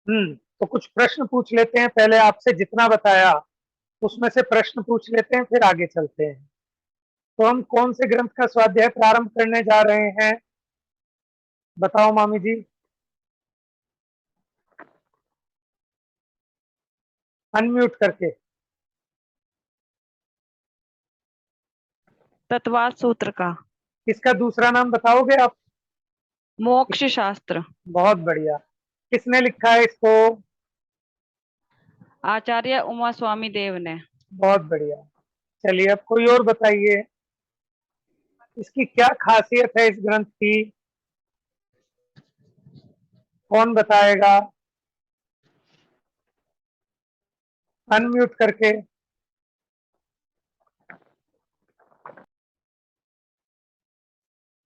तो कुछ प्रश्न पूछ लेते हैं, पहले आपसे जितना बताया उसमें से प्रश्न पूछ लेते हैं, फिर आगे चलते हैं। तो हम कौन से ग्रंथ का स्वाध्याय प्रारंभ करने जा रहे हैं, बताओ मामी जी। अनम्यूट करके। तत्वार्थ सूत्र का। इसका दूसरा नाम बताओगे आप? मोक्ष शास्त्र। बहुत बढ़िया। किसने लिखा है इसको? आचार्य उमा स्वामी देव ने। बहुत बढ़िया। चलिए अब कोई और बताइए, इसकी क्या खासियत है इस ग्रंथ की? कौन बताएगा? अनम्यूट करके।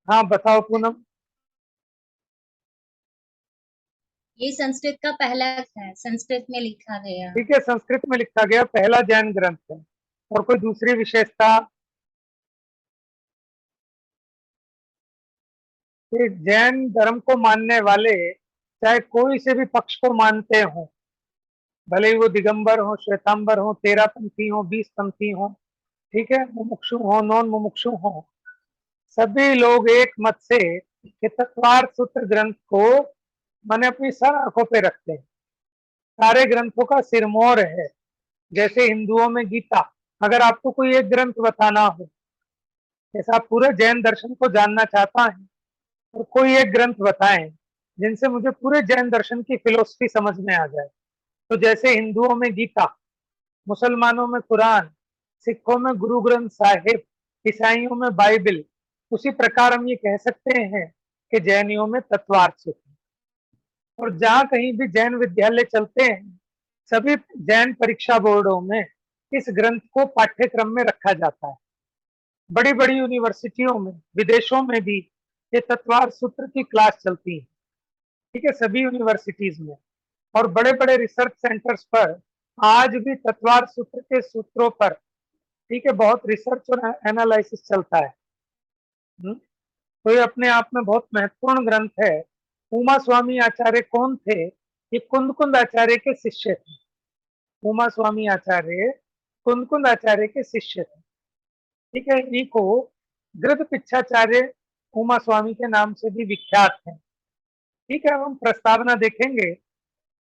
हाँ बताओ पूनम। ये संस्कृत का पहला है, संस्कृत में लिखा गया। ठीक है, संस्कृत में लिखा गया पहला जैन ग्रंथ है। और कोई दूसरी विशेषता? कि जैन धर्म को मानने वाले चाहे कोई से भी पक्ष को मानते हो, भले ही वो दिगंबर हो, श्वेतांबर हो, 13 पंथी हो, 20 पंथी हो, ठीक है, मुमुक्षु हो, नॉन मुमुक्षु हो, सभी लोग एक मत से कि तत्वार्थ सूत्र ग्रंथ को माने अपनी सर आंखों पे रखते हैं। सारे ग्रंथों का सिरमौर है। जैसे हिंदुओं में गीता, अगर आपको कोई एक ग्रंथ बताना हो, जैसा आप पूरे जैन दर्शन को जानना चाहता है, और कोई एक ग्रंथ बताएं जिनसे मुझे पूरे जैन दर्शन की फिलोसफी समझ में आ जाए, तो जैसे हिंदुओं में गीता, मुसलमानों में कुरान, सिखों में गुरु ग्रंथ साहिब, ईसाइयों में बाइबल, उसी प्रकार हम ये कह सकते हैं कि जैनियों में तत्वार्थ सूत्र। और जहां कहीं भी जैन विद्यालय चलते हैं, सभी जैन परीक्षा बोर्डों में इस ग्रंथ को पाठ्यक्रम में रखा जाता है। बड़ी बड़ी यूनिवर्सिटियों में, विदेशों में भी ये तत्वार्थ सूत्र की क्लास चलती है। ठीक है, सभी यूनिवर्सिटीज में और बड़े बड़े रिसर्च सेंटर्स पर आज भी तत्वार्थ सूत्र के सूत्रों पर, ठीक है, बहुत रिसर्च और एनालिसिस चलता है। तो ये अपने आप में बहुत महत्वपूर्ण ग्रंथ है। उमा स्वामी आचार्य कौन थे? ये कुंद आचार्य के शिष्य थे। उमा स्वामी आचार्य कुंद आचार्य के शिष्य थे। ठीक है, इन्हीं को गृध पिच्छाचार्य उमा स्वामी के नाम से भी विख्यात है। ठीक है, अब हम प्रस्तावना देखेंगे।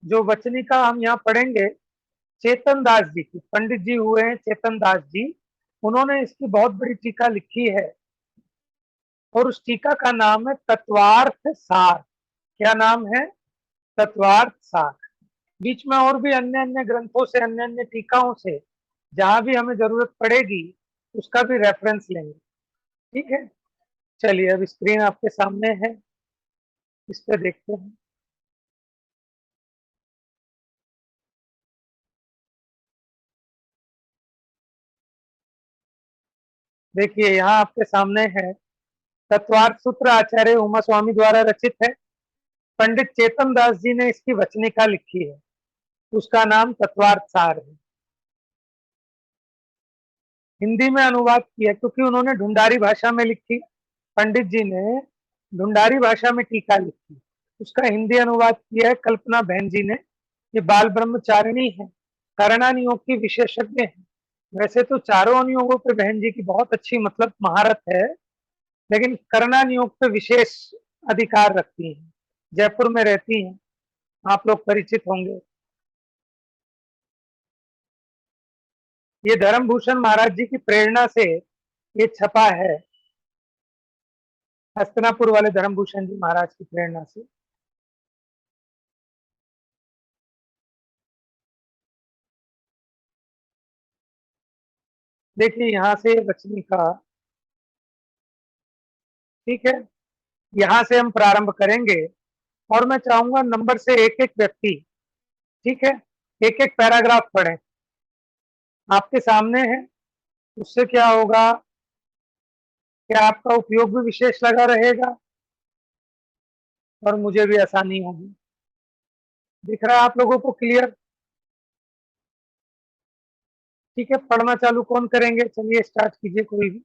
जो वचनिका हम यहाँ पढ़ेंगे चेतन दास जी की, पंडित जी हुए हैं चेतन दास जी, उन्होंने इसकी बहुत बड़ी टीका लिखी है और उस टीका का नाम है तत्वार्थ सार। क्या नाम है? तत्वार्थ सार। बीच में और भी अन्य अन्य ग्रंथों से, अन्य अन्य टीकाओं से जहां भी हमें जरूरत पड़ेगी उसका भी रेफरेंस लेंगे। ठीक है, चलिए अब स्क्रीन आपके सामने है, इस पे देखते हैं। देखिए यहाँ आपके सामने है, तत्वार्थ सूत्र आचार्य उमा स्वामी द्वारा रचित है। पंडित चेतन दास जी ने इसकी वचनिका लिखी है, उसका नाम तत्वार्थ सार है। हिंदी में अनुवाद किया क्योंकि उन्होंने ढूंढारी भाषा में लिखी। पंडित जी ने ढूंढारी भाषा में टीका लिखी, उसका हिंदी अनुवाद किया है कल्पना बहन जी ने। ये बाल ब्रह्मचारिणी है, करणान योग की विशेषज्ञ है। वैसे तो चारों अनुयोगों पे बहन जी की बहुत अच्छी मतलब महारत है, लेकिन करणान योग पे विशेष अधिकार रखती हैं। जयपुर में रहती हैं, आप लोग परिचित होंगे। ये धर्मभूषण महाराज जी की प्रेरणा से ये छपा है, हस्तिनापुर वाले धर्मभूषण जी महाराज की प्रेरणा से। देखिए यहाँ से वचनिका, ठीक है, यहाँ से हम प्रारंभ करेंगे और मैं चाहूंगा नंबर से एक एक व्यक्ति, ठीक है, एक एक पैराग्राफ पढ़ें। आपके सामने है, उससे क्या होगा कि आपका उपयोग भी विशेष लगा रहेगा और मुझे भी आसानी होगी। दिख रहा है आप लोगों को क्लियर? ठीक है, पढ़ना चालू कौन करेंगे? चलिए स्टार्ट कीजिए कोई भी।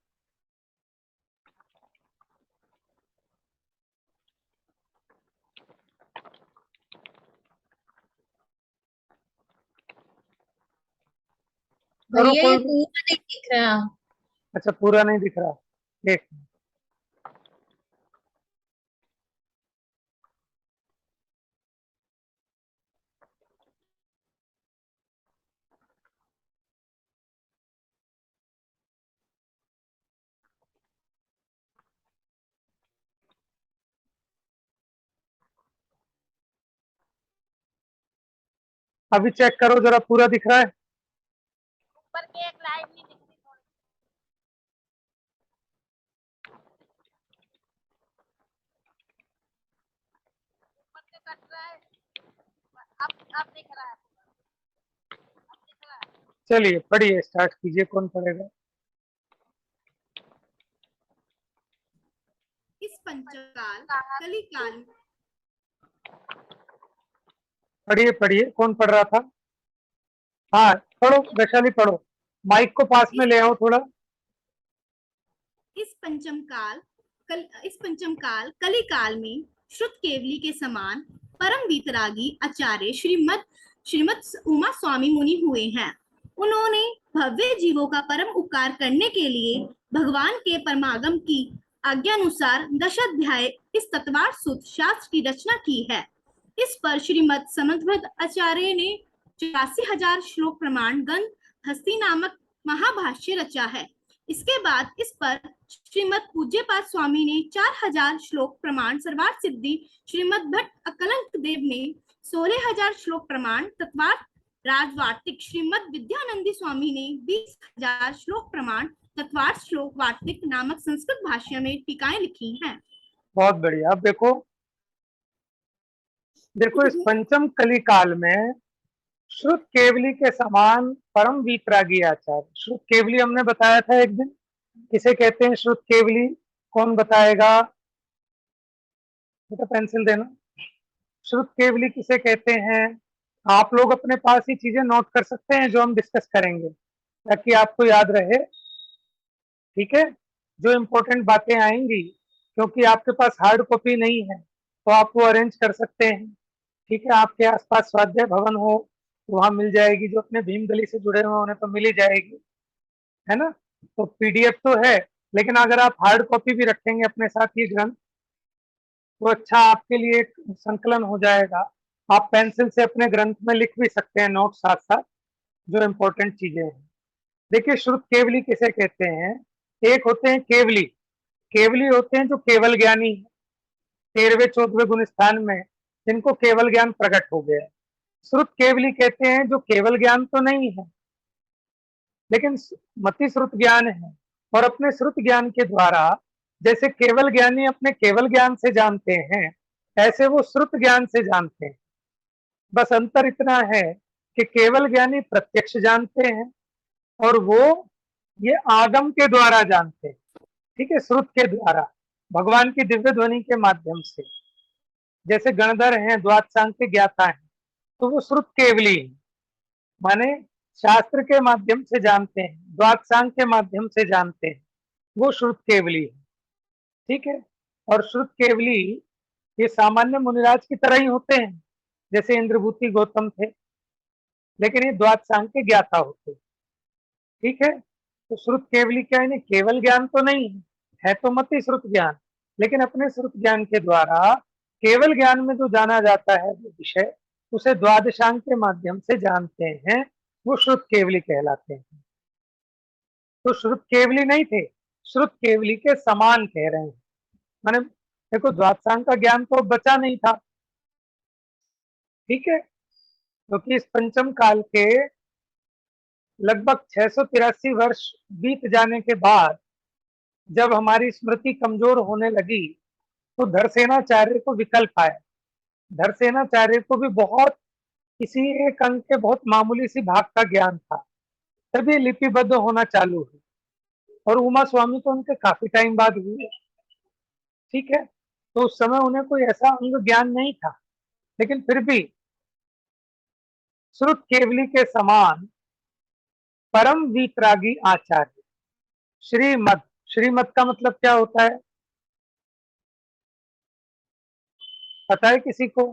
करो भैया कोई ये भी। पूरा नहीं दिख रहा। अच्छा पूरा नहीं दिख रहा, एक अभी चेक करो जरा, पूरा दिख रहा है? ऊपर की एक लाइन नहीं दिख रही थोड़ी। ऊपर से कट रहा है। अब दिख रहा है। अब दिख रहा है। चलिए पढ़िए, स्टार्ट कीजिए, कौन पढ़ेगा? इस पंचकाल कलिकाल पढ़िए पढ़िए, कौन पढ़ रहा था? हाँ पढ़ो वैशाली, पढ़ो, माइक को पास में ले आओ थोड़ा। इस पंचम काल कलिकाल में श्रुत केवली के समान परम वीतरागी आचार्य श्रीमद उमा स्वामी मुनि हुए हैं। उन्होंने भव्य जीवों का परम उपकार करने के लिए भगवान के परमागम की आज्ञानुसार दशाध्याय इस तत्वार सूत्र शास्त्र की रचना की है। इस पर श्रीमद समन्वत आचार्य ने 84,000 श्लोक प्रमाण गंध हस्ती नामक महाभाष्य रचा है। इसके बाद इस पर श्रीमद पूज्यपाद स्वामी ने 4,000 श्लोक प्रमाण सर्वार्थ सिद्धि, श्रीमद भट्ट अकलंक देव ने 16,000 श्लोक प्रमाण तत्वार्थ राजवार्तिक, श्रीमद विद्यानंदी स्वामी ने 20,000 श्लोक प्रमाण तत्वार्थ श्लोक वार्तिक नामक संस्कृत भाषा में टीकाएं लिखी हैं। बहुत बढ़िया। अब देखो, देखो इस पंचम कली काल में श्रुत केवली के समान परम वीतरागी आचार्य, श्रुत केवली हमने बताया था एक दिन, किसे कहते हैं श्रुत केवली? कौन बताएगा? बेटा पेंसिल देना। श्रुत केवली किसे कहते हैं? आप लोग अपने पास ही चीजें नोट कर सकते हैं जो हम डिस्कस करेंगे, ताकि आपको याद रहे, ठीक है? जो इम्पोर्टेंट बातें आएंगी, क्योंकि आपके पास हार्ड कॉपी नहीं है तो आप वो अरेंज कर सकते हैं, ठीक है? आपके आसपास स्वाध्याय भवन हो तो वहां मिल जाएगी, जो अपने भीम गली से जुड़े हुए उन्हें तो मिल ही जाएगी, है ना? तो पीडीएफ तो है, लेकिन अगर आप हार्ड कॉपी भी रखेंगे अपने साथ ये ग्रंथ तो अच्छा, आपके लिए एक संकलन हो जाएगा। आप पेंसिल से अपने ग्रंथ में लिख भी सकते हैं नोट साथ साथ, जो इम्पोर्टेंट चीजें हैं। देखिए श्रुत केवली किसे कहते हैं? एक होते हैं केवली, केवली होते हैं जो केवल ज्ञानी है, 13वें 14वें गुण स्थान में जिनको केवल ज्ञान प्रकट हो गया। श्रुत केवली कहते हैं जो केवल ज्ञान तो नहीं है लेकिन मति श्रुत ज्ञान है, और अपने श्रुत ज्ञान के द्वारा जैसे केवल ज्ञानी अपने केवल ज्ञान से जानते हैं, ऐसे वो श्रुत ज्ञान से जानते हैं। बस अंतर इतना है कि केवल ज्ञानी प्रत्यक्ष जानते हैं और वो ये आगम के द्वारा जानते हैं, ठीक है? श्रुत के द्वारा, भगवान की दिव्य ध्वनि के माध्यम से। जैसे गणधर हैं, द्वादशांग के ज्ञाता हैं, तो वो श्रुत केवली है, माने शास्त्र के माध्यम से जानते हैं, द्वादशांग के माध्यम से जानते हैं, वो श्रुत केवली है, ठीक है? और श्रुत केवली ये सामान्य मुनिराज की तरह ही होते हैं, जैसे इंद्रभूति गौतम थे, लेकिन ये द्वादशांग के ज्ञाता होते, ठीक है? तो श्रुत केवली क्या है? केवल ज्ञान तो नहीं है, है तो मति श्रुत ज्ञान, लेकिन अपने श्रुत ज्ञान के द्वारा केवल ज्ञान में जो जाना जाता है वो विषय, उसे द्वादशांग के माध्यम से जानते हैं, वो श्रुत केवली कहलाते हैं। तो श्रुत केवली नहीं थे, श्रुत केवली के समान कह रहे हैं। माने देखो, द्वादशांग का ज्ञान तो बचा नहीं था, ठीक है? क्योंकि इस पंचम काल के लगभग 683 वर्ष बीत जाने के बाद जब हमारी स्मृति कमजोर होने लगी तो धरसेनाचार्य को विकल्प आया। धरसेनाचार्य को भी बहुत किसी एक अंक के बहुत मामूली सी भाग का ज्ञान था, तभी लिपिबद्ध होना चालू हुई, और उमा स्वामी तो उनके काफी टाइम बाद हुए, ठीक है? तो उस समय उन्हें कोई ऐसा अंग ज्ञान नहीं था, लेकिन फिर भी श्रुत केवली के समान परम वीतरागी आचार्य श्रीमद, श्रीमद का मतलब क्या होता है पता है किसी को?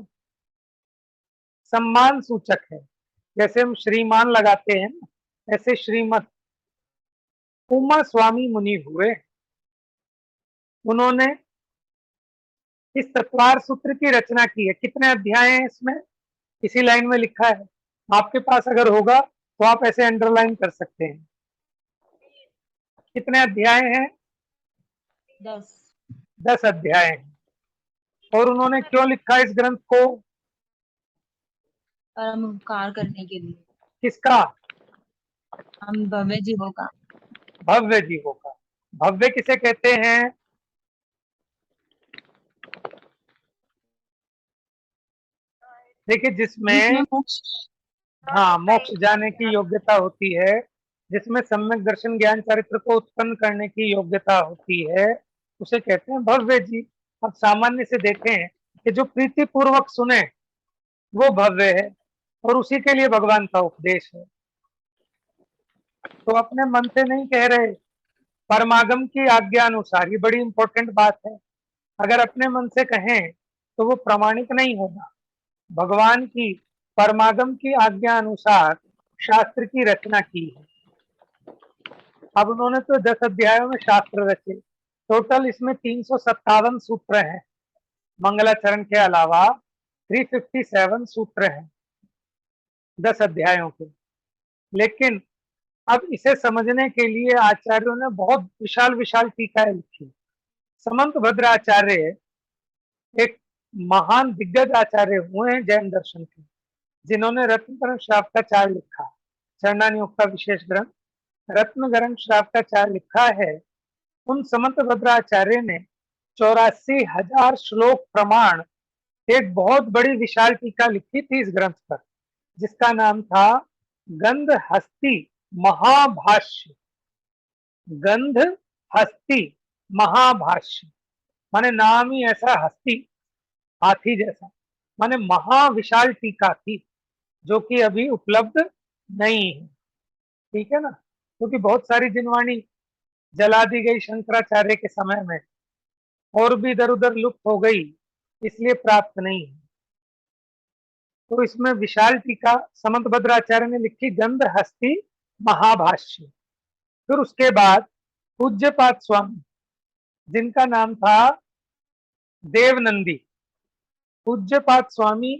सम्मान सूचक है, जैसे हम श्रीमान लगाते हैं ना, ऐसे श्रीमद उमा स्वामी मुनि हुए। उन्होंने इस तत्वार सूत्र की रचना की है। कितने अध्याय हैं इसमें? इसी लाइन में लिखा है, आपके पास अगर होगा तो आप ऐसे अंडरलाइन कर सकते हैं। कितने अध्याय हैं? 10 अध्याय हैं। और उन्होंने क्यों लिखा इस ग्रंथ को? परम उपकार करने के लिए, किसका? हम भव्य जीवों का। भव्य जीवों का। भव्य किसे कहते हैं? देखिए, जिसमें मोक्ष हाँ मोक्ष जाने की योग्यता होती है, जिसमें सम्यक दर्शन ज्ञान चरित्र को उत्पन्न करने की योग्यता होती है, उसे कहते हैं भव्य जी। अब सामान्य से देखें कि जो प्रीति पूर्वक सुने वो भव्य है, और उसी के लिए भगवान का उपदेश है। तो अपने मन से नहीं कह रहे, परमागम की आज्ञा अनुसार। ये बड़ी इंपॉर्टेंट बात है। अगर अपने मन से कहें तो वो प्रामाणिक नहीं होगा। भगवान की परमागम की आज्ञा अनुसार शास्त्र की रचना की है। अब उन्होंने तो 10 अध्यायों में शास्त्र रचे। टोटल इसमें 357 सूत्र हैं। मंगलाचरण के अलावा 357 सूत्र हैं 10 अध्यायों के। लेकिन अब इसे समझने के लिए आचार्यों ने बहुत विशाल विशाल टीकाएं लिखी। समंत भद्र आचार्य एक महान दिग्गज आचार्य हुए हैं जैन दर्शन के, जिन्होंने रत्नकरण श्रावकाचार्य लिखा, चरणानियोग का विशेष ग्रंथ रत्नकरण श्रावकाचार्य लिखा है। उन समंत भद्राचार्य ने 84,000 श्लोक प्रमाण एक बहुत बड़ी विशाल टीका लिखी थी इस ग्रंथ पर, जिसका नाम था गंध हस्ती महाभाष्य। गंध हस्ती महाभाष्य माने नाम ही ऐसा, हस्ती हाथी जैसा, माने महाविशाल टीका थी, जो कि अभी उपलब्ध नहीं है। ठीक है ना, क्योंकि बहुत सारी जिनवाणी जला दी गई शंकराचार्य के समय में, और भी इधर उधर लुप्त हो गई, इसलिए प्राप्त नहीं है। तो इसमें विशाल टीका समंत भद्राचार्य ने लिखी, गंध हस्ती महाभाष्य। फिर उसके बाद पूज्यपाद स्वामी, जिनका नाम था देवनंदी। पूज्यपाद स्वामी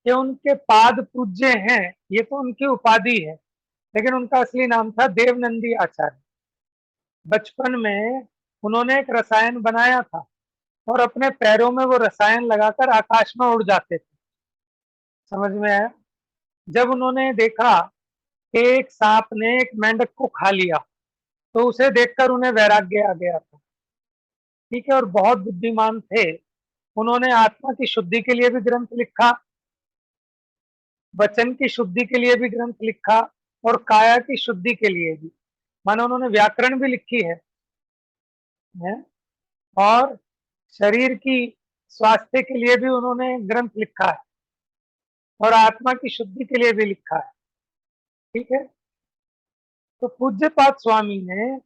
के उनके पाद पूज्य हैं, ये तो उनकी उपाधि है, लेकिन उनका असली नाम था देवनंदी आचार्य। बचपन में उन्होंने एक रसायन बनाया था, और अपने पैरों में वो रसायन लगाकर आकाश में उड़ जाते थे। समझ में आया? जब उन्होंने देखा कि एक सांप ने एक मेंढक को खा लिया, तो उसे देखकर उन्हें वैराग्य आ गया था। ठीक है, और बहुत बुद्धिमान थे। उन्होंने आत्मा की शुद्धि के लिए भी ग्रंथ लिखा, वचन की शुद्धि के लिए भी ग्रंथ लिखा, और काया की शुद्धि के लिए भी, मानो उन्होंने व्याकरण भी लिखी है, और शरीर की स्वास्थ्य के लिए भी उन्होंने ग्रंथ लिखा है, और आत्मा की शुद्धि के लिए भी लिखा है। ठीक है, तो पूज्यपाद स्वामी ने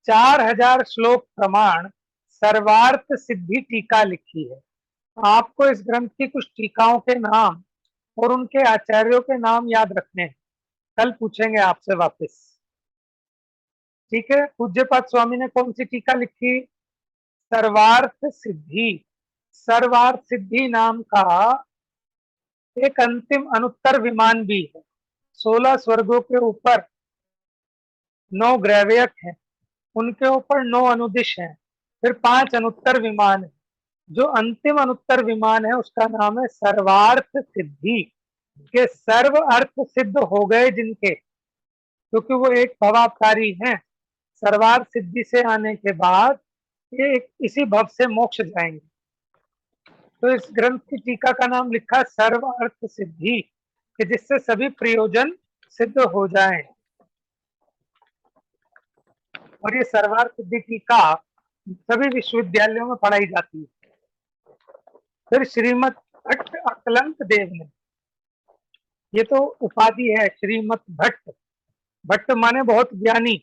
4000 श्लोक प्रमाण सर्वार्थ सिद्धि टीका लिखी है। आपको इस ग्रंथ की कुछ टीकाओं के नाम और उनके आचार्यों के नाम याद रखने हैं, कल पूछेंगे आपसे वापस। ठीक है, पूज्यपाद स्वामी ने कौन सी टीका लिखी? सर्वार्थ सिद्धि। सर्वार्थ सिद्धि नाम का एक अंतिम अनुत्तर विमान भी है। 16 स्वर्गों के ऊपर 9 ग्रैवयक हैं, उनके ऊपर 9 अनुदिश हैं, फिर 5 अनुत्तर विमान है। जो अंतिम अनुत्तर विमान है उसका नाम है सर्वार्थ सिद्धि, के सर्व अर्थ सिद्ध हो गए जिनके, क्योंकि वो एक भवावतारी हैं। सर्वार्थ सिद्धि से आने के बाद ये इसी भव से मोक्ष जाएंगे। तो इस ग्रंथ की टीका का नाम लिखा सर्व अर्थ सिद्धि, कि जिससे सभी प्रयोजन सिद्ध हो जाएं। और ये सर्वार्थ सिद्धि टीका सभी विश्वविद्यालयों में पढ़ाई जाती है। फिर श्रीमद भट्ट अकलंक देव ने, ये तो उपाधि है श्रीमद भट्ट, भट्ट माने बहुत ज्ञानी।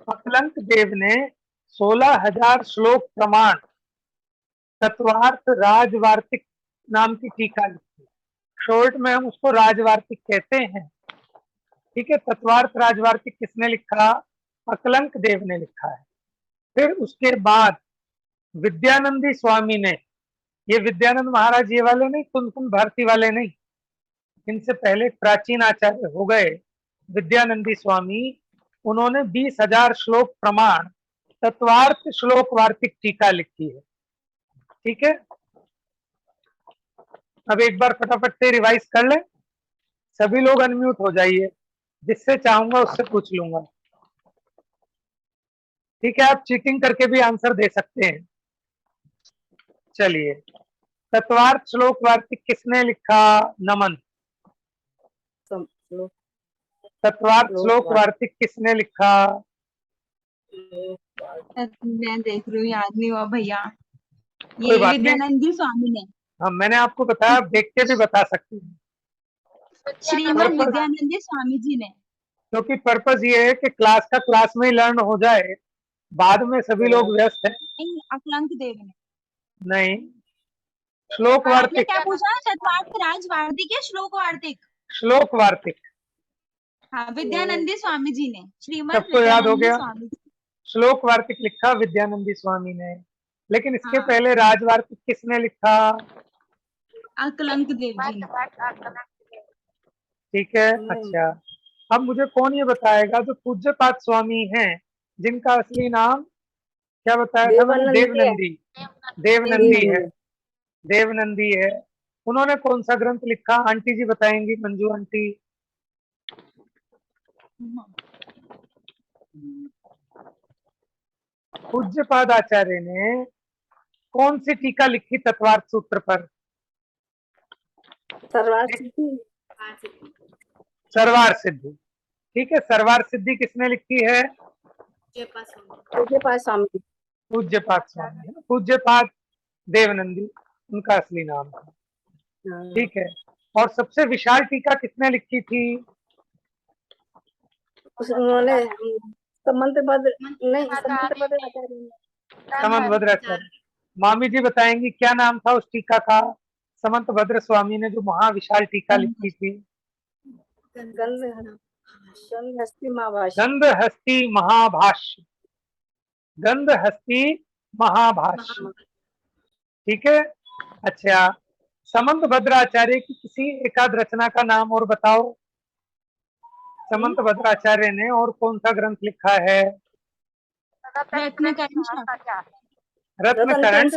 अकलंक देव ने 16,000 श्लोक प्रमाण तत्वार्थ राजवार्तिक नाम की टीका लिखी। शॉर्ट में हम उसको राजवार्तिक कहते हैं। ठीक है। तत्वार्थ राजवार्तिक किसने लिखा? अकलंक देव ने लिखा है। फिर उसके बाद विद्यानंदी स्वामी ने, ये विद्यानंद महाराज ये वाले नहीं, कुन भारती वाले नहीं, इनसे पहले प्राचीन आचार्य हो गए विद्यानंदी स्वामी, उन्होंने 20,000 श्लोक प्रमाण तत्वार्थ श्लोक वार्तिक टीका लिखी है। ठीक है, अब एक बार फटाफट से रिवाइज कर लें। सभी लोग अनम्यूट हो जाइए, जिससे चाहूंगा उससे पूछ लूंगा। ठीक है, आप चीटिंग करके भी आंसर दे सकते हैं। चलिए, तत्वार्थ श्लोक वार्तिक किसने लिखा? नमन। तत्वार्थ श्लोक वार्तिक किसने लिखा? मैं देख रही हूँ, याद नहीं हुआ भैया। कोई ये बात नहीं। विद्यानंदी स्वामी ने, हाँ, मैंने आपको बताया, आप देख के भी बता सकते हैं, श्रीमद पर्पस- विद्यानंदी स्वामी जी ने। क्योंकि पर्पस ये है कि क्लास का क्लास में ही लर्न हो जाए, बाद में सभी लोग व्यस्त हैं। नहीं, अकलंक देव ने। नहीं, श्लोक आपने वार्तिक, क्या पूछा? तत्वार्थ राज वार्तिक या श्लोक वार्तिक? श्लोक वार्तिक हाँ, विद्यानंदी स्वामी जी ने, श्रीमद सबको याद हो विद्यानंदी गया? स्वामी जी। श्लोक वार्तिक लिखा विद्यानंदी स्वामी ने, लेकिन इसके हाँ। पहले राजवार्तिक किसने लिखा? अकलंक देव जी ने। ठीक है, अच्छा। अब मुझे कौन ये बताएगा, जो पूज्यपाद स्वामी हैं, जिनका असली नाम क्या बताया था मैंने? देवनंदी। देवनंदी है, देवनंदी है। उन्होंने कौन सा ग्रंथ लिखा? आंटी जी बताएंगी, मंजू आंटी। पूज्यपाद आचार्य ने कौन सी टीका लिखी तत्वार्थ सूत्र पर? सर्वार सिद्धि। ठीक है, सर्वार सिद्धि किसने लिखी है? पूज्यपाद स्वामी है ना, पूज्यपाद देवनंदी उनका असली नाम था। ठीक है, और सबसे विशाल टीका किसने लिखी थी? उन्होंने समंतभद्र नहीं, समंतभद्र आचार्य। मामी जी बताएंगी क्या नाम था उस टीका का? समंतभद्र स्वामी ने जो महाविशाल टीका लिखी थी। गंधहस्ती महाभाष्य। गंधहस्ती महाभाष्य। गंधहस्ती महाभाष्य। ठीक है, अच्छा। समंतभद्राचार्य की किसी एकाध रचना का नाम और बताओ। समंतभद्राचार्य ने और कौन सा ग्रंथ लिखा है? रत्नकरण।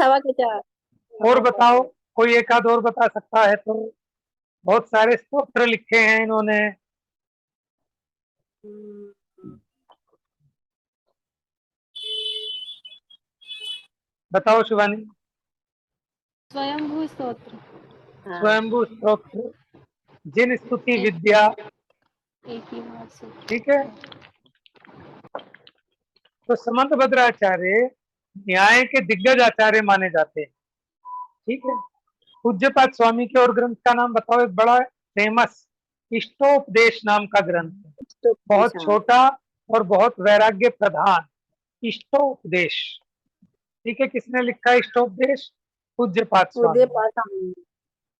और बताओ, कोई एक आध और बता सकता है तो? बहुत सारे स्तोत्र लिखे हैं इन्होंने। बताओ शिवानी। स्वयंभू स्तोत्र। स्वयंभू स्तोत्र, जिन स्तुति विद्या। एक ही बार से। ठीक है, तो समंतभद्राचार्य न्याय के दिग्गज आचार्य माने जाते हैं। ठीक है, पूज्यपाद स्वामी के और ग्रंथ का नाम बताओ। एक बड़ा फेमस इष्टोपदेश नाम का ग्रंथ है, बहुत छोटा और बहुत वैराग्य प्रधान। इष्टोपदेश। ठीक है, किसने लिखा इष्टोपदेश? पूज्यपाद स्वामी।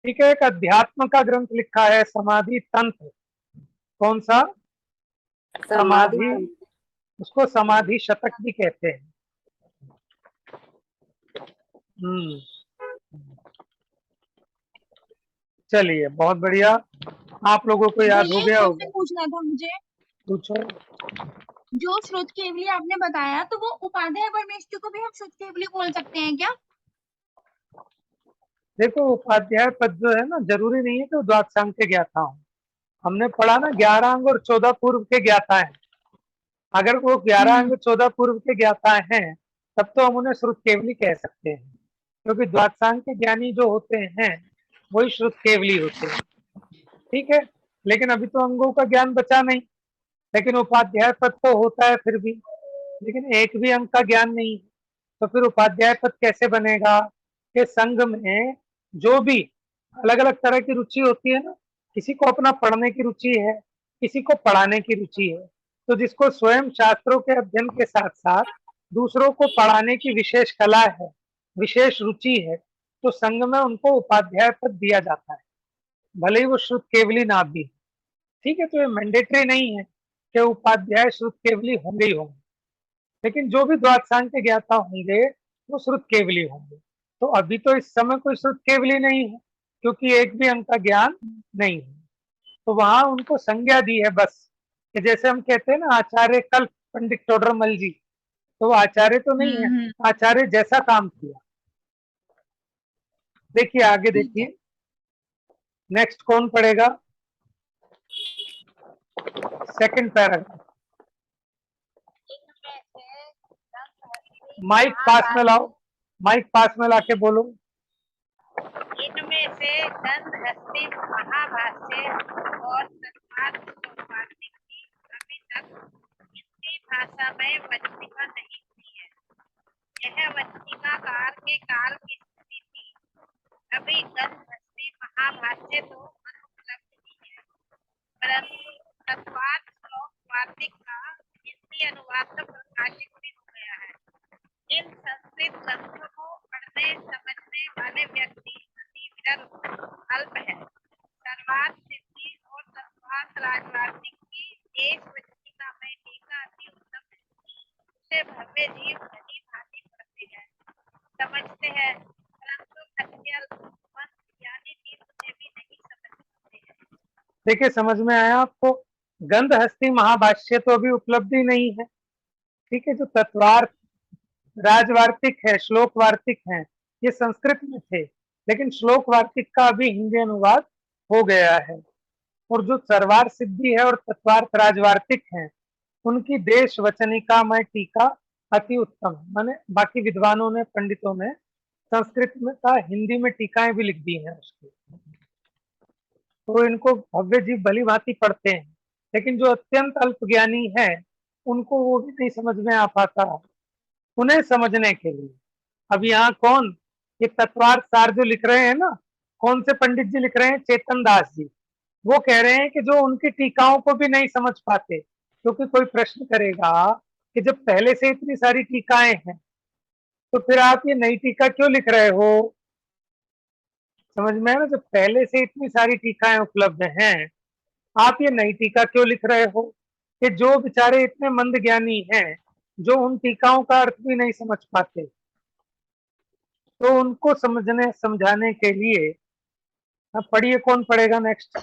ठीक है, एक अध्यात्म का ग्रंथ लिखा है, समाधि तंत्र। कौन सा? समाधि। उसको समाधि शतक भी कहते हैं। चलिए, बहुत बढ़िया, आप लोगों को याद हो गया होगा। पूछना था मुझे। पूछो। जो श्रुत केवली आपने बताया, तो वो उपाध्याय परमेष्टि को भी हम श्रुत केवली बोल सकते हैं क्या? देखो, उपाध्याय पद जो है ना, जरूरी नहीं है कि वो द्वादशांग के ज्ञाता हो। हमने पढ़ा ना 11 अंग और 14 पूर्व के ज्ञाता हैं। अगर वो 11 अंग 14 पूर्व के ज्ञाता हैं, तब तो हम उन्हें श्रुत केवली कह सकते हैं, क्योंकि द्वादशांग के ज्ञानी जो होते हैं वही श्रुत केवली होते हैं। ठीक है, लेकिन अभी तो अंगों का ज्ञान बचा नहीं, लेकिन उपाध्याय पद तो होता है फिर भी, लेकिन एक भी अंग का ज्ञान नहीं, तो फिर उपाध्याय पद कैसे बनेगा? कि संघ में जो भी अलग अलग तरह की रुचि होती है ना, किसी को अपना पढ़ने की रुचि है, किसी को पढ़ाने की रुचि है, तो जिसको स्वयं शास्त्रों के अध्ययन के साथ साथ दूसरों को पढ़ाने की विशेष कला है, विशेष रुचि है, तो संघ में उनको उपाध्याय पद दिया जाता है, भले ही वो श्रुत केवली ना भी। ठीक है, तो ये मैंडेटरी नहीं है कि उपाध्याय श्रुत केवली होंगे ही होंगे, लेकिन जो भी द्वादशांग के ज्ञाता होंगे वो श्रुत केवली होंगे। तो अभी तो इस समय कोई श्रुत केवली नहीं है, क्योंकि एक भी अंक का ज्ञान नहीं है। तो वहां उनको संज्ञा दी है बस, कि जैसे हम कहते हैं ना आचार्य कल्प पंडित टोडरमल जी, तो वो आचार्य तो नहीं है, आचार्य जैसा काम किया। देखिए आगे देखिए, नेक्स्ट कौन पढ़ेगा? Second paragraph. इनमें से गंध माइक पास में लाओ, माइक पास में लाके बोलो। इनमें से गंध हस्ती महाभाष्य और तत्वार्थ सौपार्थिक की अभी तक हिंदी भाषा में वंचिका नहीं हुई है। यह वंचिकाकार के काल की स्थिति थी। अभी गंध हस्ती महाभाष्य तो अनुपलब्ध ही है, परंतु तत्वार्थ सौपार्थिक का हिंदी अनुवाद तो प्रकाशित भी हो गया है। इन संस्कृत ग्रंथों को पढ़ने समझने वाले व्यक्ति अति विरल अल्प है। सर्वार्थ सिद्धि और तत्वार्थ राजवार्तिक की देश वंचिका में टीका अति उत्तम है। उसे भव्य जीव भली भांति पढ़ते हैं, समझते हैं, परंतु अत्यल्प यानी नींद में भी नहीं समझ सकते हैं। देखिए समझ में आया आपको? गंध हस्ती महाभाष्य तो अभी उपलब्धि नहीं है, ठीक है। जो तत्वार्थ राजवार्तिक है, श्लोक वार्तिक है, ये संस्कृत में थे, लेकिन श्लोक वार्तिक का अभी हिंदी अनुवाद हो गया है। और जो सर्वार्थ सिद्धि है और तत्वार्थ राजवार्तिक है, उनकी देश वचनिका में टीका अति उत्तम है। माने बाकी विद्वानों ने, पंडितों ने संस्कृत में का हिंदी में टीकाएं भी लिख दी हैं उसकी, तो इनको भव्य जीव भली भांति पढ़ते हैं। लेकिन जो अत्यंत अल्प ज्ञानी है, उनको वो भी नहीं समझ में आ पाता। उन्हें समझने के लिए अब यहाँ कौन, ये तत्वार्थ सार जो लिख रहे हैं ना, कौन से पंडित जी लिख रहे हैं? चेतन दास जी। वो कह रहे हैं कि जो उनकी टीकाओं को भी नहीं समझ पाते, क्योंकि कोई प्रश्न करेगा कि जब पहले से इतनी सारी टीकाएं हैं तो फिर आप ये नई टीका क्यों लिख रहे हो? समझ में है ना? जब पहले से इतनी सारी टीकाएं उपलब्ध हैं, आप ये नई टीका क्यों लिख रहे हो? कि जो बेचारे इतने मंद ज्ञानी हैं, जो उन टीकाओं का अर्थ भी नहीं समझ पाते, तो उनको समझने समझाने के लिए अब पढ़िए, कौन पढ़ेगा नेक्स्ट?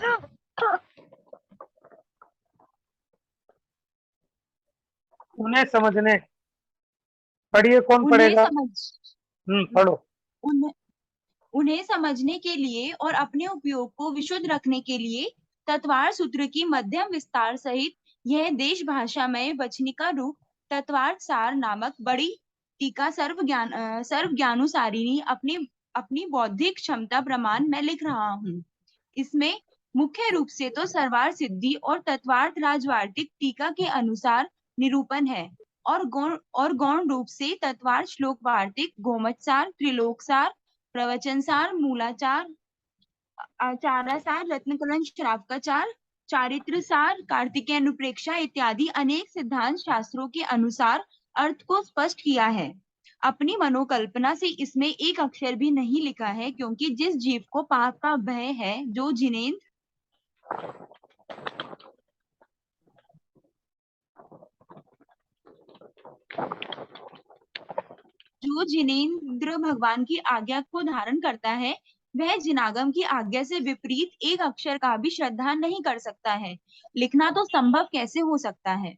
उन्हें समझने, पढ़िए कौन उन्हें पढ़ेगा? पढ़ो। उन्हें समझने के लिए और अपने उपयोग को विशुद्ध रखने के लिए तत्वार्थ सूत्र की मध्यम विस्तार सहित यह देश भाषा में वचनिका रूप तत्वार्थ सार नामक बड़ी टीका सर्व ज्ञानुसारिणी अपनी बौद्धिक क्षमता प्रमाण में लिख रहा हूँ। इसमें मुख्य रूप से तो सर्वार्थ सिद्धि और तत्वार्थ राजवार्तिक टीका के अनुसार निरूपण है, और गौण रूप से तत्वार्थ श्लोक वार्तिक, गोमतसार, त्रिलोकसार, प्रवचनसार, मूलाचार, आचारासार, रत्नकलन, श्रावकाचार, चारित्र सार, कार्तिकेय अनुप्रेक्षा इत्यादि अनेक सिद्धांत शास्त्रों के अनुसार अर्थ को स्पष्ट किया है। अपनी मनोकल्पना से इसमें एक अक्षर भी नहीं लिखा है, क्योंकि जिस जीव को पाप का भय है, जो जिनेंद्र भगवान की आज्ञा को धारण करता है, वह जिनागम की आज्ञा से विपरीत एक अक्षर का भी श्रद्धा नहीं कर सकता है। लिखना तो संभव कैसे हो सकता है?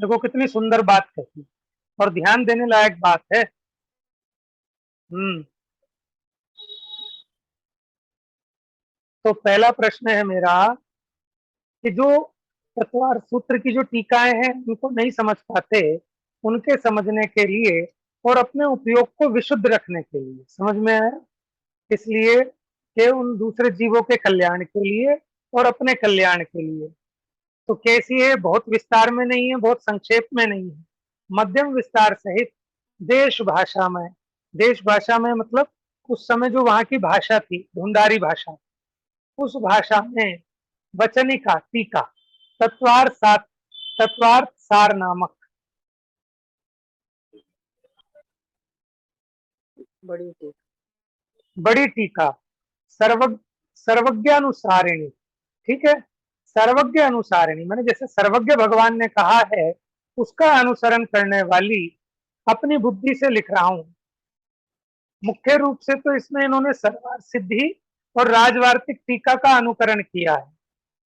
देखो कितनी सुंदर बात कही और ध्यान देने लायक बात है। तो पहला प्रश्न है मेरा कि जो तत्वार्थ सूत्र की जो टीकाएं हैं, उनको नहीं समझ पाते, उनके समझने के लिए और अपने उपयोग को विशुद्ध रखने के लिए, समझ में आया? इसलिए कि उन दूसरे जीवों के कल्याण के लिए और अपने कल्याण के लिए। तो कैसी है? बहुत विस्तार में नहीं है, बहुत संक्षेप में नहीं है, मध्यम विस्तार सहित देश भाषा में। देश भाषा में मतलब उस समय जो वहां की भाषा थी, ढूंढारी भाषा, उस भाषा में वचनिका टीका तत्वार्थ सार नामक बड़ी टीका बड़ी टीका सर्वज्ञानुसारिणी, ठीक है। सर्वज्ञ अनुसारिणी माने जैसे सर्वज्ञ भगवान ने कहा है उसका अनुसरण करने वाली अपनी बुद्धि से लिख रहा हूं। मुख्य रूप से तो इसमें इन्होंने सर्वार सिद्धि और राजवार्तिक टीका का अनुकरण किया है।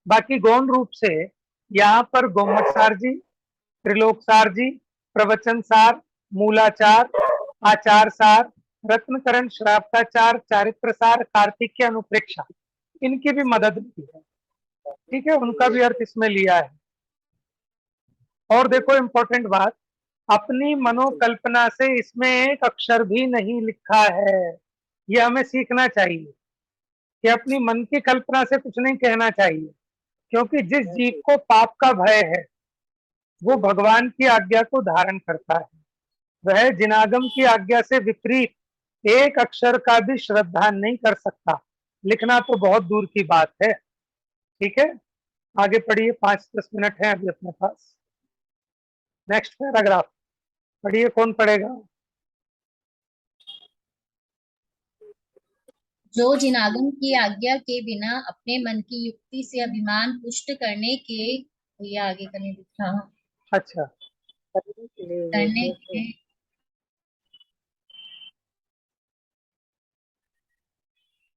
बाकी गौण रूप से यहाँ पर गोमटसार जी, त्रिलोकसार जी, प्रवचन सार, मूलाचार, आचार सार, रत्नकरण श्रावकाचार, चारित्र सार, कार्तिक्य अनुप्रेक्षा, इनकी भी मदद ली है, ठीक है, उनका भी अर्थ इसमें लिया है। और देखो इंपॉर्टेंट बात, अपनी मनोकल्पना से इसमें एक अक्षर भी नहीं लिखा है। ये हमें सीखना चाहिए कि अपनी मन की कल्पना से कुछ नहीं कहना चाहिए, क्योंकि जिस जीव को पाप का भय है वो भगवान की आज्ञा को धारण करता है। वह जिनागम की आज्ञा से विपरीत एक अक्षर का भी श्रद्धा नहीं कर सकता। लिखना तो बहुत दूर की बात है, ठीक है। आगे पढ़िए, 5-10 मिनट है अभी अपने पास। नेक्स्ट पैराग्राफ पढ़िए, कौन पढ़ेगा? जो जिनागम की आज्ञा के बिना अपने मन की युक्ति से अभिमान पुष्ट करने के, ये आगे करने दिख रहा, अच्छा, करने के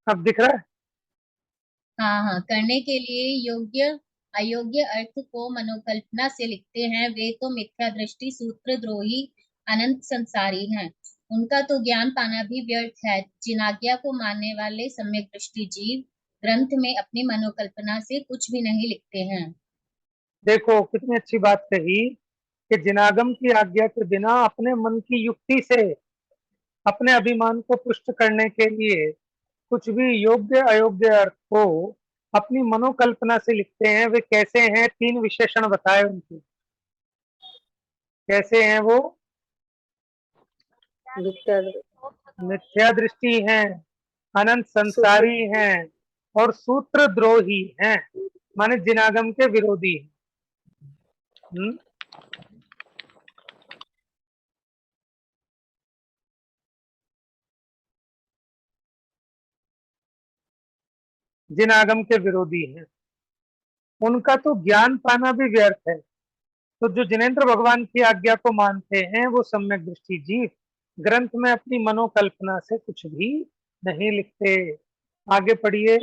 अब दिख रहा है? हाँ, करने के लिए योग्य अयोग्य अर्थ को मनोकल्पना से लिखते हैं, वे तो मिथ्या दृष्टि सूत्रद्रोही अनंत संसारी हैं। उनका तो ज्ञान पाना भी व्यर्थ है। जिनाज्ञा को मानने वाले सम्यक दृष्टि जीव ग्रंथ में अपनी मनोकल्पना से कुछ भी नहीं लिखते हैं। देखो कितनी अच्छी बात कही कि जिनागम की आज्ञा के बिना अपने मन की युक्ति से अपने अभिमान को पुष्ट करने के लिए कुछ भी योग्य अयोग्य अर्थ को अपनी मनोकल्पना से लिखते हैं। वे कैसे हैं? 3 विशेषण बताए उनके, कैसे हैं वो? मिथ्या दृष्टि हैं, अनंत संसारी हैं और सूत्रद्रोही हैं, माने जिनागम के विरोधी हैं। जिनागम के विरोधी हैं, उनका तो ज्ञान पाना भी व्यर्थ है। तो जो जिनेंद्र भगवान की आज्ञा को मानते हैं वो सम्यक दृष्टि जीव ग्रंथ में अपनी मनोकल्पना से कुछ भी नहीं लिखते। आगे पढ़िए।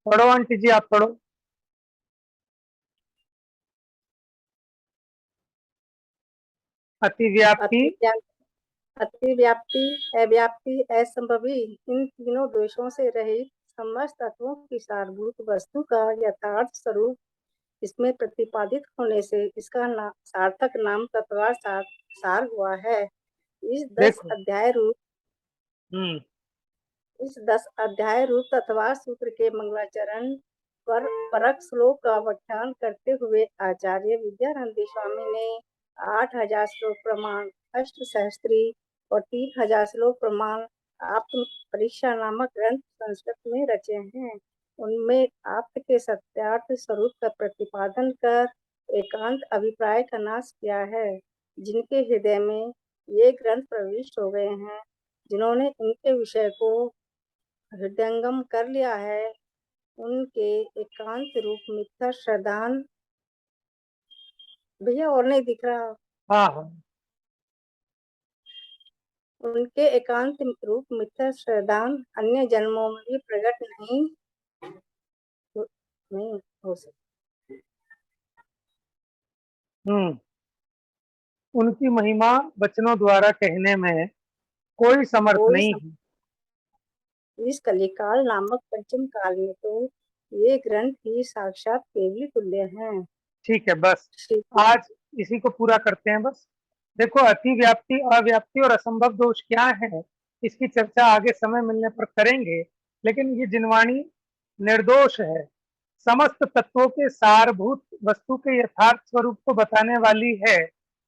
पढ़ो आंटी जी, आप पढ़ो। अतिव्याप्ति, अतिव्याप्ति, अव्याप्ति, असंभवी, इन तीनों दोषों से रहित समस्त तत्वों की सारभूत वस्तु का यथार्थ स्वरूप इसमें प्रतिपादित होने से इसका सार्थक नाम तत्वार सार हुआ है। इस 10 अध्याय रूप तत्वार सूत्र के मंगलाचरण पर परक श्लोक का व्याख्यान करते हुए आचार्य विद्यानंद स्वामी ने 8000 श्लोक प्रमाण, अष्टसहस्त्री और 3000 श्लोक प्रमाण आत्म परीक्षा नामक ग्रंथ संस्कृत में रचे हैं। उनमें आत्म के सत्यार्थ स्वरूप का प्रतिपादन कर एकांत अभिप्राय का नाश किया है। जिनके हृदय में ये ग्रंथ प्रविष्ट हो गए हैं, जिन्होंने इनके विषय को हृदयंगम कर लिया है, उनके एकांत रूप मिथ्या श्रद्धान, भैया और नहीं दिख रहा, हाँ, उनके एकांत रूप मिथ्या श्रद्धान अन्य जन्मों में भी प्रकट नहीं हो सकती। उनकी महिमा वचनों द्वारा कहने में कोई समर्थ नहीं है। इस कलिकाल नामक पंचम काल में तो ये ग्रंथ ही साक्षात केवली तुल्य हैं। ठीक है, बस आज इसी को पूरा करते हैं। बस देखो, अतिव्याप्ति, अव्याप्ति और असंभव दोष क्या है, इसकी चर्चा आगे समय मिलने पर करेंगे। लेकिन ये जिनवाणी निर्दोष है, समस्त तत्वों के सारभूत वस्तु के यथार्थ स्वरूप को बताने वाली है,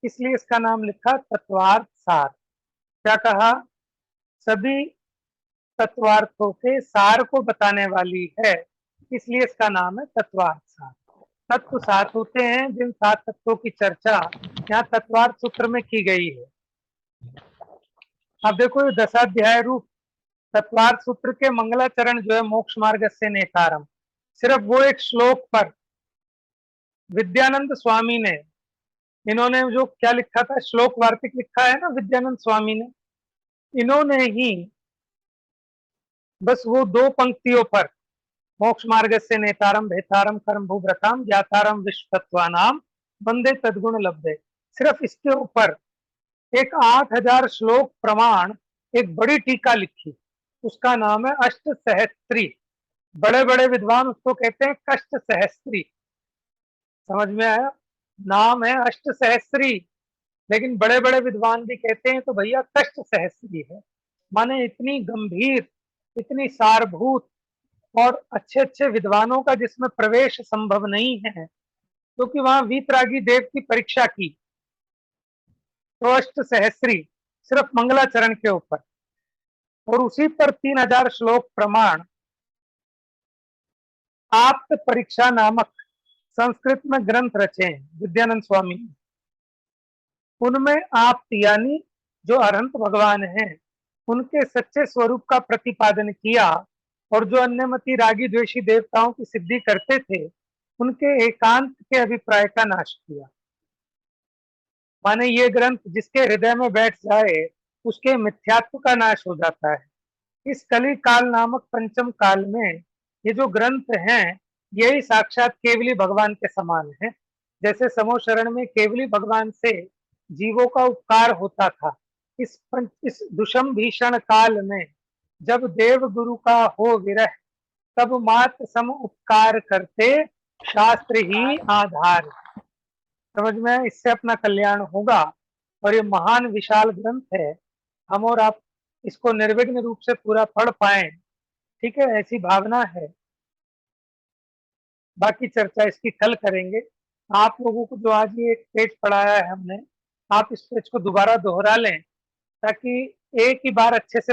इसलिए इसका नाम लिखा तत्वार्थ सार। क्या कहा? सभी तत्वार्थों के सार को बताने वाली है, इसलिए इसका नाम है तत्वार्थ सार। तत्व 7 होते हैं, जिन 7 तत्वों की चर्चा यहाँ तत्वार्थ सूत्र में की गई है। अब देखो ये दशाध्याय रूप तत्वार्थ सूत्र के मंगलाचरण जो है मोक्ष मार्ग से नेतारम, सिर्फ वो एक श्लोक पर विद्यानंद स्वामी ने, इन्होंने जो क्या लिखा था, श्लोक वार्तिक लिखा है ना विद्यानंद स्वामी ने, इन्होंने ही बस वो 2 पंक्तियों पर मोक्ष मार्ग से नेतारम भेतारम कर्म भूव्रताम ज्ञातारम विश्वतत्वानाम वंदे तद्गुण लब्धे, सिर्फ इसके ऊपर एक 8000 श्लोक प्रमाण एक बड़ी टीका लिखी, उसका नाम है अष्ट सहस्त्री। बड़े बड़े विद्वान उसको कहते हैं कष्ट सहस्त्री, समझ में आया, नाम है अष्ट सहस्त्री, लेकिन बड़े बड़े विद्वान भी कहते हैं तो भैया कष्ट सहस्त्री है। माने इतनी गंभीर, इतनी सारभूत और अच्छे अच्छे विद्वानों का जिसमें प्रवेश संभव नहीं है, क्योंकि वहां वीतरागी देव की परीक्षा की, तो अष्ट सहस्त्री सिर्फ मंगलाचरण के ऊपर, और उसी पर 3000 श्लोक प्रमाण आप्त परीक्षा नामक संस्कृत में ग्रंथ रचे हैं विद्यानंद स्वामी ने। उनमें आप्त यानी जो अरहंत भगवान हैं उनके सच्चे स्वरूप का प्रतिपादन किया, और जो अन्यमति रागी द्वेषी देवताओं की सिद्धि करते थे उनके एकांत के अभिप्राय का नाश किया। माने ये ग्रंथ जिसके हृदय में बैठ जाए उसके मिथ्यात्व का नाश हो जाता है। इस कली काल नामक पंचम काल में ये जो ग्रंथ हैं यही साक्षात केवली भगवान के समान है। जैसे समो शरण में केवली भगवान से जीवों का उपकार होता था, इस दुषम भीषण काल में जब देव गुरु का हो विरह, तब मात सम उपकार करते शास्त्र ही आधार। समझ में, इससे अपना कल्याण होगा। और ये महान विशाल ग्रंथ है, हम और आप इसको निर्विघ्न रूप से पूरा पढ़ पाए, ठीक है, ऐसी भावना है। बाकी चर्चा इसकी कल करेंगे। आप लोगों को जो आज ये एक पेज पढ़ाया है हमने, आप इस पेज को दोबारा दोहरा लें ताकि एक ही बार अच्छे से